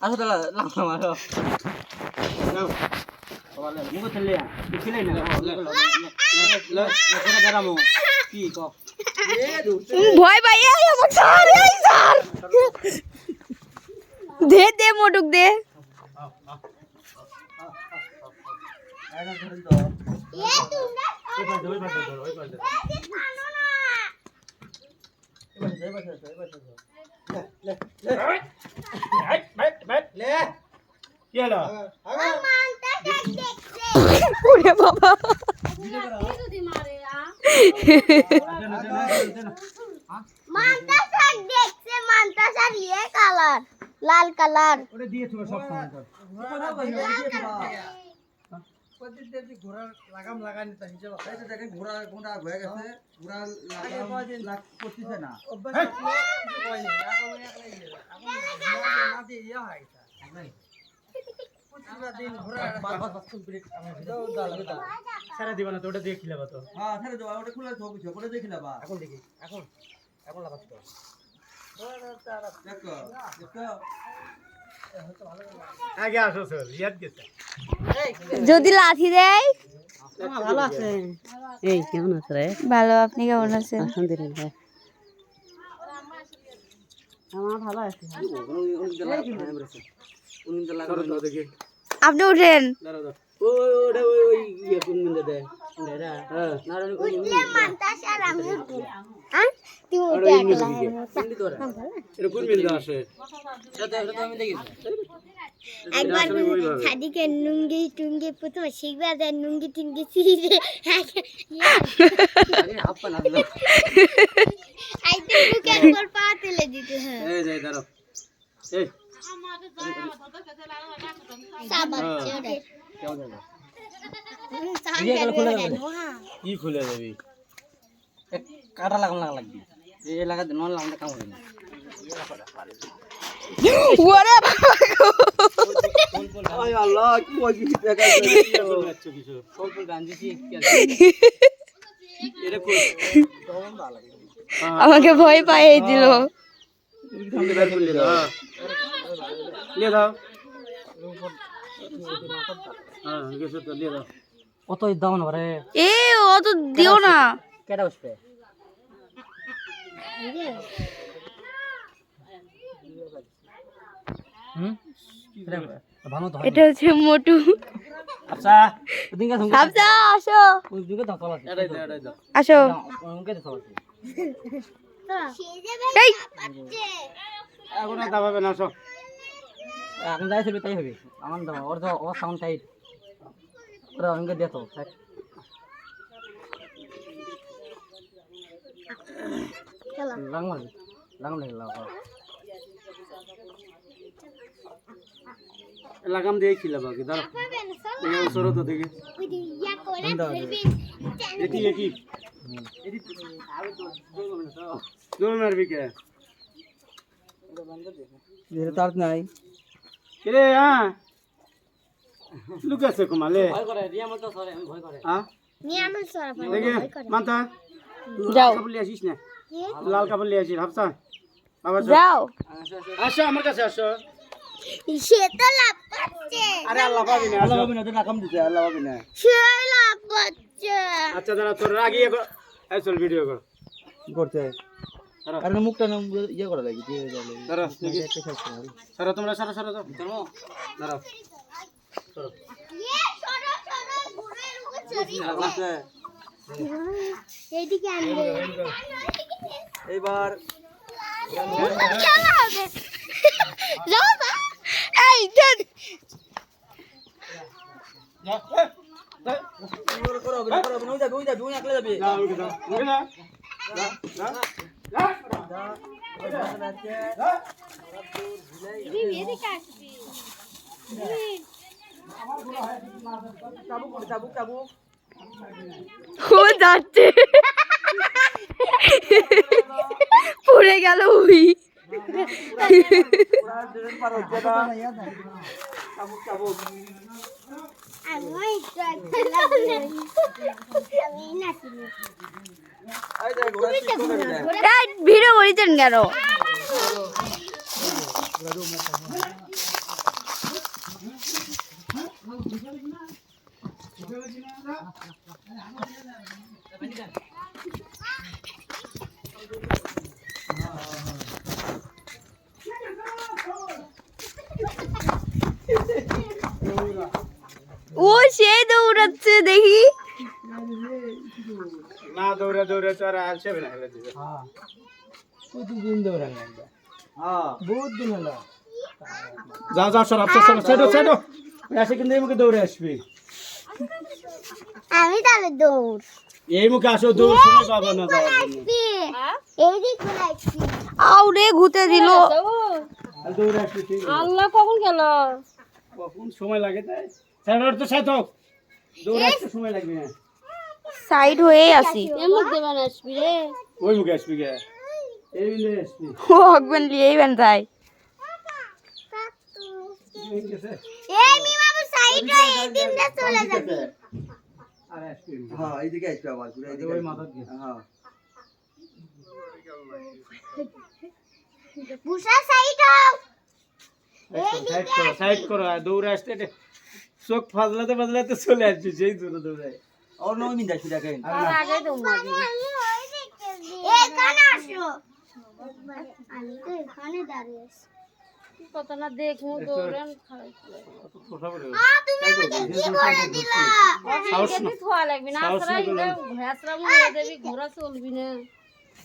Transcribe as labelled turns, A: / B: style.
A: আসো তাহলে লাগাম আসো নাও বলে মুগো চলে খিলাই না লে করে দাঁড়ামো কি ক
B: ভয় ভাই আমাকে স্যার এই স্যার দে দে মোটুক দে
A: আয়না ধরেন তো এ তোমরা ওই পাশে খানো না এই পাশে লে লে কি হলো
C: মানটা দেখছে
B: ওরে বাবা
C: যদি মারে মানটা স্যার দেখছে মানটা স্যার ইয়ে কালার লাল কালার
A: ওরে দিয়েছো সব সময় তো প্রতিদিন যে ঘোড়া লাগাম লাগানি তা হিসাব আছে এটা দেখেন ঘোড়া কোনটা হয়ে গেছে ঘোড়া লাগাম লাগ করতেছে না অভ্যাস কিছু কই না এখন না দিয়ে ইয়া হয় এটা পুরা দিন ঘোড়া বাস কমপ্লিট দাও সারা দিবা না তো ওটা দিয়ে খিলাবা তো হ্যাঁ সারা দাও ওটা খুলে থাকো কিছু ওটা দিয়ে খিলাবা এখন দেখি এখন লাগাচ্ছ তো দেখো দেখো আগে আসো স্যার ইয়াদ গেছে
B: যদি লাঠি দেয়
D: ভালো আছে এই কেমন আছে রে
B: ভালো আপনি কেমন আছেন
D: আলহামদুলিল্লাহ আমার ভালো আছে
B: আপনি উঠেন
C: উঠলে মানটা স্যার আমি হ্যাঁ তুই উঠে একবার সাদিকে নুঙ্গি টুঙ্গি প্রথমে শিখবে আর নুঙ্গি টুঙ্গি শিখে আইতে বুকে একবার পা তুলে দিতে হয়
A: এই যাই দাঁড়াও এই
C: সাবাচ্চে
A: কেমন হলো কি খুলে যাবি কাটা লাগাম লাগবে এই লাগাতে নন লাগাতে কাম হবে না
B: ওরে বাবা
A: আয় আল্লাহ কি ওই দেখা যাচ্ছে কিছু ফুল গান দিছি এটা কই তখন ভালো লাগে
B: আমাকে ভয় পাইয়ে দিল
A: ले दाও হ্যাঁ গেছে তো ले দাও কত দাও না রে
B: এ ও তো দিও না
A: কেডা বসবে ভালো তো
B: এটা হচ্ছে মোটু
A: আচ্ছা দিনকা তুমি
B: হাফসা আসো
A: ওই দিকে দাও চলা এটাই দাও
B: আসো
A: ওকে দাও চলা
B: এই
A: এখন দাবাবে না সব এখন যাইছে তাই হবে আমার দাও ওর তো ও সাউন্ড টাইট ওরা আমাকে দে তো
C: চলো
A: লাগাম লাগাম দিয়ে খিলাবা কি দাও এই সরো তো দেখি
C: ওই ইয়া করে ধরবি
A: এটি জোর মারবি কে এর তার নাই রে হ্যাঁ লুকাছে কমালে ভয় করে রিয়া মত সরে আমি ভয় করে হ্যাঁ
C: নিয়ে আমার সরা
A: দেখে মানতা
B: যাও
A: কাপড় নিয়ে আসিস না লাল কাপড় নিয়ে আসিস হাফসা বাবা
B: যাও
A: আসো আমার কাছে আসো
C: সে তো লাভ করছে
A: আরে আল্লাহ পাবি না তো রাকাম দিতে আল্লাহ পাবি না
C: সে লাভ করছে
A: আচ্ছা দাঁড়া তোর আগে এই চল ভিডিও কর করতে আরে মুখটা না ইয়ে করা লাগি দিয়ে যাবে দাঁড়া সারা তোমরা সারা দাও ধর্ম দাঁড়াও সরো
C: ইয়ে সরা ঘুরে রুকে চলি এইদিকে আনবে
A: এইবার
C: যাও না
B: এই দেন
A: করো ওই যাবে ওই আকলে যাবে না ওই দাও ওই না
C: এদিকে আসবি
A: চাবুক
B: ও যাচ্ছে পড়ে গেল উই ভিডিও করেছেন কেন ও সে দৌড়াচ্ছে দেখি
E: না দৌড়ে দৌড়ে তো আর আসবে না হেলে দিবে
A: প্রতিদিন দৌড়ান লাগবে হ্যাঁ বহুত দিন হলো
E: যাও যাও সর আফসোস সর ছেড়ো ছেড়ো এসে কিন্তু এই মুখে দৌড়ে আসবি
C: আমি তাহলে দৌড়
E: এই মুখে আসো দৌড় সময় পাবো না যাওয়ার জন্য
C: এই দিক খোলাইছি
B: আউ রে ঘুতে দিল
E: আর দৌড়ে আসবি ঠিক আছে।
B: আল্লাহ কখন গেল
E: কখন সময় লাগে তাই ছেড়ো তো সাইড হোক দৌড়ে আসতে সময় লাগবে না
B: সাইড হয়ে আসি
C: এমন দেবান আসবি রে
E: ওই মুখে আসবি গে এই মিলে আসবি
B: ও হকবেন লিয়েই বেন তাই
E: ঠিক আছে
C: এই মিমাবু সাইড হয়ে এই দিনটা চলে যাবে
E: আর আসবি
A: হ্যাঁ এইদিকে আসবে আবার ঘুরে এইদিকে
E: ওই মাথা দিয়ে
A: হ্যাঁ
C: বুশা সাইড হও
E: সাইড করো আর দৌড়ে আসতে এটা চোখ ফাজলাতে ফাজলাতে চলে আসছি সেই দূরে দৌড়ে
A: আর নয় মিনিট আসবি দেখেন
B: আগে দৌড়াবি
C: এখানে আসো আমি তো এখানে দাঁড়িয়ে আছি
B: কত না দেখমু দৌড়ান
E: ছোটা বড়
C: তুমি আমাকে কি করে দিলা
E: সাহস
B: খাই থোয়া লাগবে না
E: সাহস
B: আসরা
E: না করলে-
B: ঘোড়া চলবি না